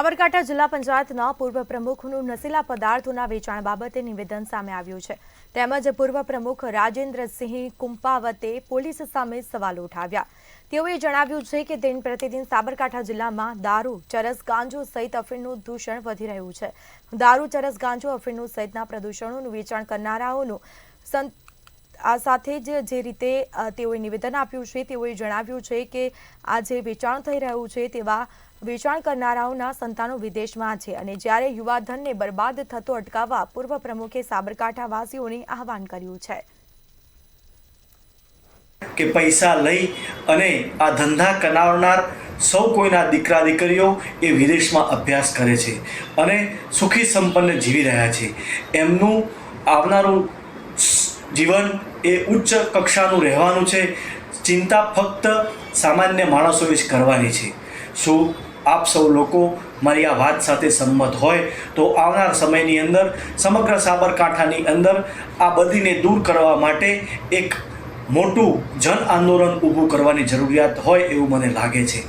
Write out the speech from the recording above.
સાબરકાંઠા જિલ્લા પંચાયતના પૂર્વ પ્રમુખનું નશીલા પદાર્થોના વેચાણ બાબતે નિવેદન સામે આવ્યું છે। તેમજ પૂર્વ પ્રમુખ રાજેન્દ્રસિંહ કુંપાવતે પોલીસ સામે સવાલો ઉઠાવ્યા। તેઓએ જણાવ્યું છે કે દિન પ્રતિદિન સાબરકાંઠા જિલ્લામાં દારૂ, ચરસ, ગાંજો સહિત અફીણનું દૂષણ વધી રહ્યું છે। દારૂ, ચરસ, ગાંજો, અફીણનું સહિતના પ્રદૂષણોનું વેચાણ કરનારાઓનું આ સાથે જે રીતે તેઓએ નિવેદન આપ્યું છે, તેઓએ જણાવ્યું છે કે આ જે વેચાણ થઈ રહ્યું છે તેવા વેચાણ કરનારાઓના સંતાનો વિદેશમાં છે અને જ્યારે યુવાધનને બરબાદ થતો અટકાવવા પૂર્વ પ્રમુખે સાબરકાંઠાવાસીઓને આહવાન કર્યું છે કે પૈસા લઈ અને આ ધંધા કરનાર સૌ કોઈના દીકરા દીકરીઓ એ વિદેશમાં અભ્યાસ કરે છે અને સુખી સંપન્ન જીવી રહ્યા છે। એમનું આવનારું જીવન એ ઉચ્ચ કક્ષાનું રહેવાનું છે। ચિંતા ફક્ત સામાન્ય માણસોએ જ કરવાની છે। શું આપ સૌ લોકો મારી આ વાત સાથે સંમત હોય તો આવનાર સમયની અંદર સમગ્ર સાબરકાંઠાની અંદર આ બદીને દૂર કરવા માટે એક મોટું જન આંદોલન ઊભું કરવાની જરૂરિયાત હોય એવું મને લાગે છે।